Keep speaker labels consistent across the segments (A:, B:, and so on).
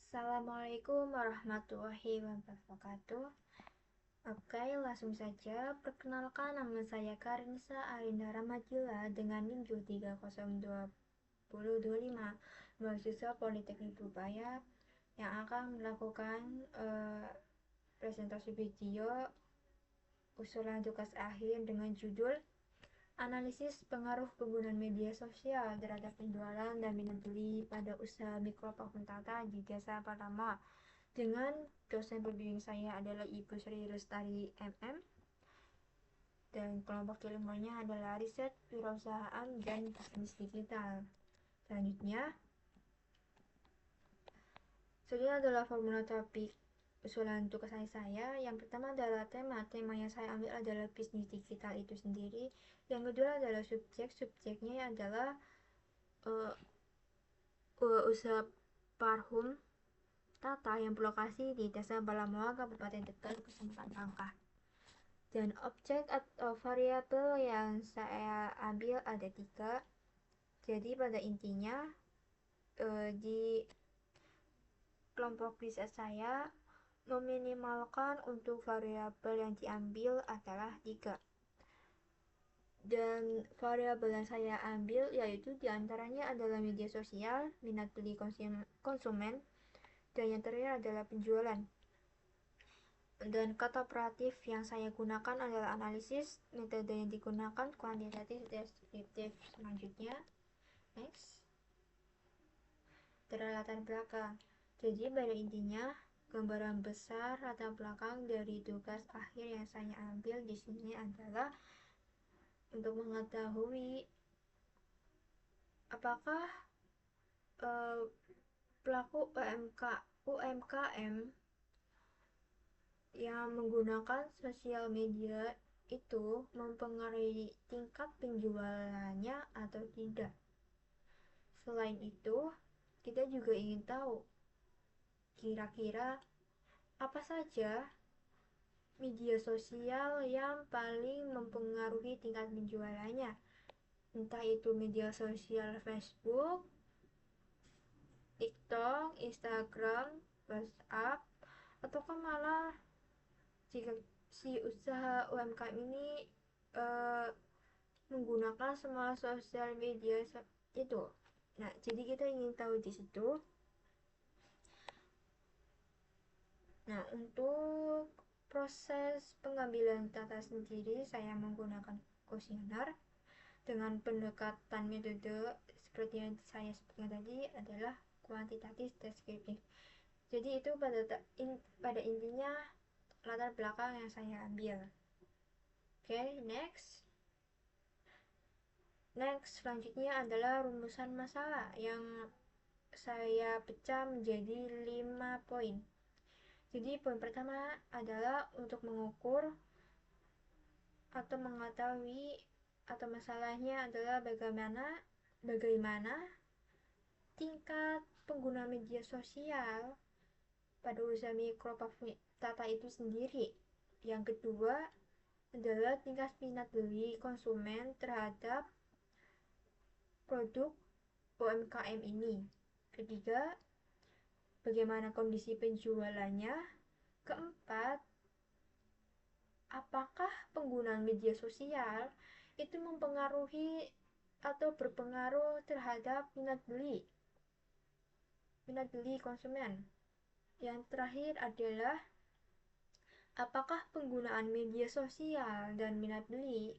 A: Assalamualaikum warahmatullahi wabarakatuh. Oke, langsung saja. Perkenalkan, nama saya Karinsa Arinda Ramadila dengan NIM 302025, mahasiswa Politeknik Ubaya yang akan melakukan presentasi video usulan tugas akhir dengan judul Analisis pengaruh penggunaan media sosial terhadap penjualan dan minat beli pada usaha mikro vakum tata di Desa Pertama, dengan dosen pembimbing saya adalah Ibu Sri Lestari MM, dan kelompok ilmunya adalah riset, wirausahaan, dan bisnis digital. Selanjutnya adalah formula topik usulan tugas saya. Yang pertama adalah tema yang saya ambil adalah bisnis digital itu sendiri. Yang kedua adalah subjeknya adalah usaha parfum Tata yang berlokasi di Desa Balamoa, Kabupaten Tegal, Kecamatan Rangkah. Dan objek atau variabel yang saya ambil ada 3. Jadi pada intinya di kelompok riset saya meminimalkan untuk variabel yang diambil adalah 3. Dan variabel yang saya ambil yaitu diantaranya adalah media sosial, minat beli konsumen, dan yang terakhir adalah penjualan. Dan kata operatif yang saya gunakan adalah analisis, metode yang digunakan kuantitatif deskriptif. Selanjutnya, next, latar belakang. Jadi pada intinya gambaran besar latar belakang dari tugas akhir yang saya ambil di sini adalah untuk mengetahui apakah pelaku UMKM yang menggunakan sosial media itu mempengaruhi tingkat penjualannya atau tidak. Selain itu, kita juga ingin tahu kira-kira apa saja media sosial yang paling mempengaruhi tingkat penjualannya. Entah itu media sosial Facebook, TikTok, Instagram, WhatsApp, ataukah malah jika si usaha UMKM ini menggunakan semua sosial media itu. Nah, jadi kita ingin tahu di situ. Nah, untuk proses pengambilan data sendiri saya menggunakan kuesioner dengan pendekatan metode seperti yang saya sebutkan tadi adalah kuantitatif deskriptif. Jadi itu pada intinya latar belakang yang saya ambil. Oke, next, selanjutnya adalah rumusan masalah yang saya pecah menjadi 5 poin. Jadi poin pertama adalah untuk mengukur atau mengetahui atau masalahnya adalah bagaimana tingkat pengguna media sosial pada usaha mikro tata itu sendiri. Yang kedua adalah tingkat minat beli konsumen terhadap produk UMKM ini. Ketiga, bagaimana kondisi penjualannya. Keempat, apakah penggunaan media sosial itu mempengaruhi atau berpengaruh terhadap minat beli konsumen. Yang terakhir adalah apakah penggunaan media sosial dan minat beli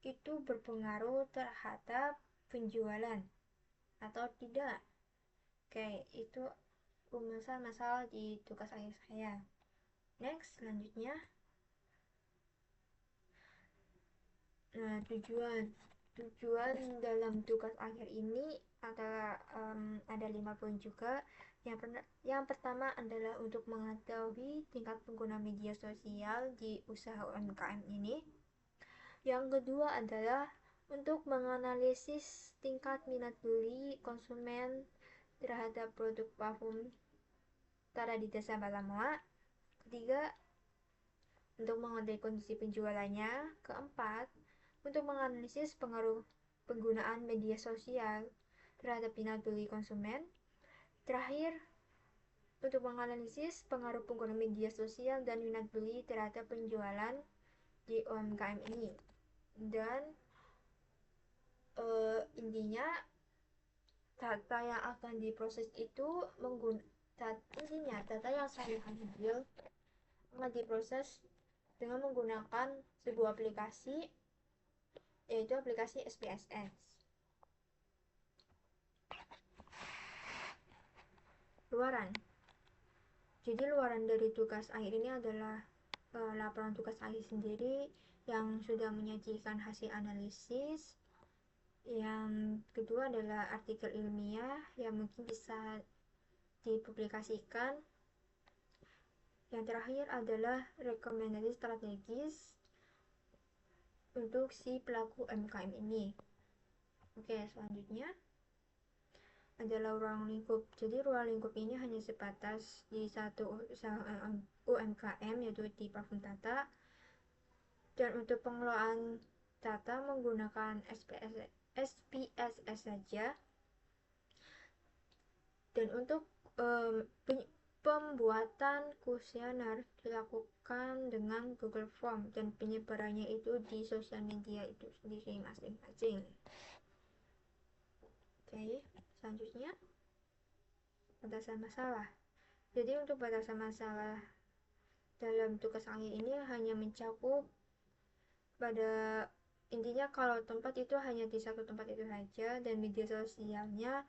A: itu berpengaruh terhadap penjualan atau tidak. Oke, itu rumusan masalah di tugas akhir saya. Next, selanjutnya. Nah, tujuan dalam tugas akhir ini adalah ada 5 poin juga. Yang pertama adalah untuk mengetahui tingkat pengguna media sosial di usaha UMKM ini. Yang kedua adalah untuk menganalisis tingkat minat beli konsumen terhadap produk parfum Tara di Desa Balamoa. Ketiga, untuk mengetahui kondisi penjualannya. Keempat, untuk menganalisis pengaruh penggunaan media sosial terhadap minat beli konsumen. Terakhir, untuk menganalisis pengaruh pengguna media sosial dan minat beli terhadap penjualan di UMKM ini. Dan intinya data yang akan diproses itu data yang saya ambil akan diproses dengan menggunakan sebuah aplikasi, yaitu aplikasi SPSS. Luaran. Jadi luaran dari tugas akhir ini adalah laporan tugas akhir sendiri yang sudah menyajikan hasil analisis. Yang kedua adalah artikel ilmiah yang mungkin bisa dipublikasikan. Yang terakhir adalah rekomendasi strategis untuk si pelaku UMKM ini. Oke, selanjutnya adalah ruang lingkup. Jadi ruang lingkup ini hanya sebatas di satu usaha UMKM, yaitu di Parfum Tata. Dan untuk pengelolaan data menggunakan SPSS saja. Dan untuk pembuatan kuesioner dilakukan dengan Google Form dan penyebarannya itu di sosial media itu sendiri masing-masing. Oke, selanjutnya batasan masalah. Jadi untuk batasan masalah dalam tugas akhir ini hanya mencakup pada intinya kalau tempat itu hanya di satu tempat itu saja, dan media sosialnya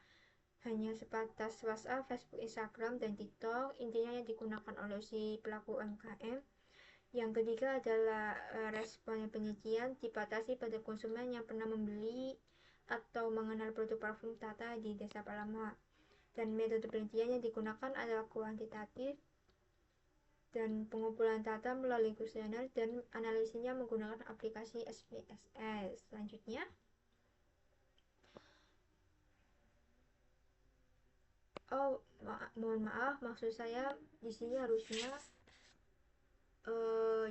A: hanya sebatas WhatsApp, Facebook, Instagram, dan TikTok. Intinya yang digunakan oleh si pelaku UMKM. Yang ketiga adalah respon penyajian dibatasi pada konsumen yang pernah membeli atau mengenal produk parfum Tata di Desa Palama. Dan metode penelitian yang digunakan adalah kuantitatif dan pengumpulan data melalui kuesioner dan analisisnya menggunakan aplikasi SPSS. Selanjutnya, mohon maaf, maksud saya di sini harusnya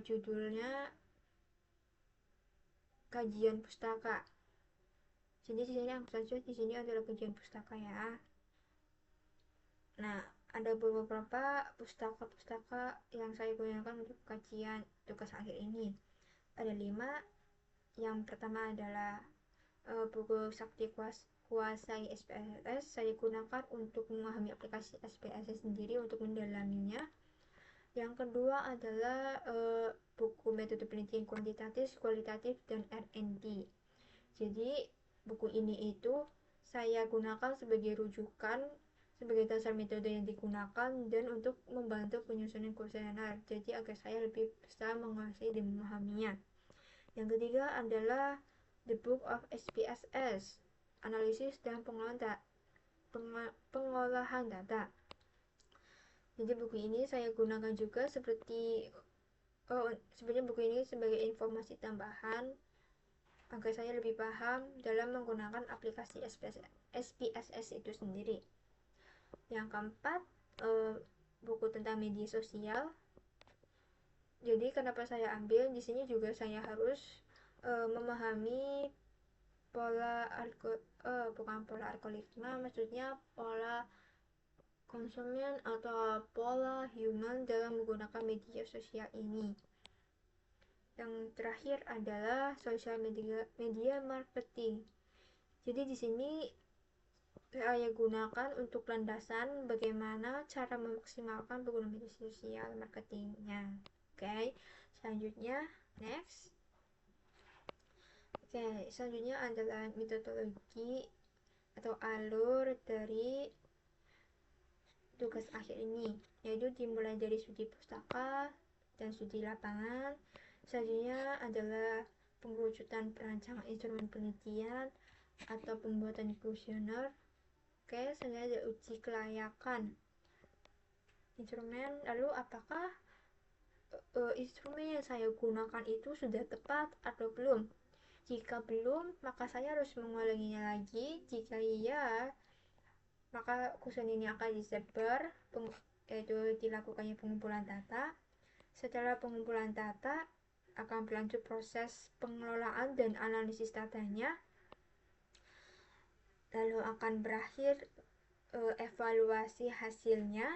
A: judulnya kajian pustaka. Jadi di sini yang saja di sini adalah kajian pustaka ya. Nah, ada beberapa pustaka yang saya gunakan untuk kajian tugas akhir ini. Ada 5. Yang pertama adalah buku Sakti Kuasai SPSS. Saya gunakan untuk memahami aplikasi SPSS sendiri untuk mendalaminya. Yang kedua adalah buku metode penelitian kuantitatif, kualitatif, dan R&D. Jadi buku ini itu saya gunakan sebagai rujukan, sebagai dasar metode yang digunakan, dan untuk membantu penyusunan kuesioner. Jadi agar saya lebih bisa menguasai dan memahaminya. Yang ketiga adalah The Book of SPSS, analisis dan pengolahan data. Jadi buku ini saya gunakan juga sebenarnya buku ini sebagai informasi tambahan agar saya lebih paham dalam menggunakan aplikasi SPSS itu sendiri. Yang keempat, buku tentang media sosial. Jadi kenapa saya ambil di sini juga saya harus memahami bukan pola algoritma, maksudnya pola konsumen atau pola human dalam menggunakan media sosial ini. Yang terakhir adalah social media marketing. Jadi di sini saya gunakan untuk landasan bagaimana cara memaksimalkan penggunaan media sosial marketingnya. Oke, selanjutnya next. Oke, selanjutnya adalah metodologi atau alur dari tugas akhir ini, yaitu dimulai dari studi pustaka dan studi lapangan. Selanjutnya adalah pengerucutan perancangan instrumen penelitian atau pembuatan kuesioner. Oke, selanjutnya ada uji kelayakan instrumen. Lalu apakah instrumen yang saya gunakan itu sudah tepat atau belum? Jika belum, maka saya harus mengulanginya lagi. Jika iya, maka kuesioner ini akan disebar, yaitu dilakukannya pengumpulan data. Setelah pengumpulan data, akan berlanjut proses pengelolaan dan analisis datanya. Lalu akan berakhir evaluasi hasilnya.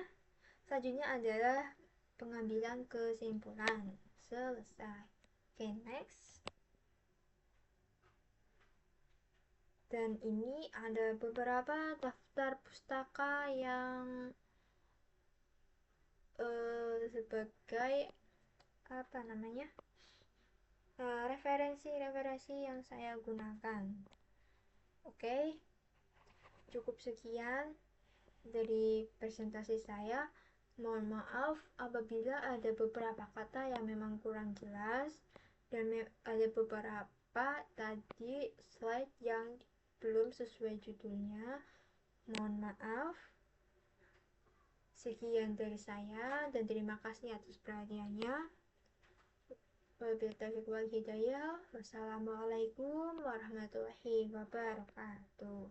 A: Selanjutnya adalah pengambilan kesimpulan. Selesai. Oke, next. Dan ini ada beberapa daftar pustaka yang sebagai apa namanya, referensi-referensi yang saya gunakan. Oke, cukup sekian dari presentasi saya. Mohon maaf apabila ada beberapa kata yang memang kurang jelas dan ada beberapa tadi slide yang belum sesuai judulnya. Mohon maaf. Sekian dari saya dan terima kasih atas perhatiannya. Wabillahi taufiq wal hidayah. Wassalamualaikum warahmatullahi wabarakatuh.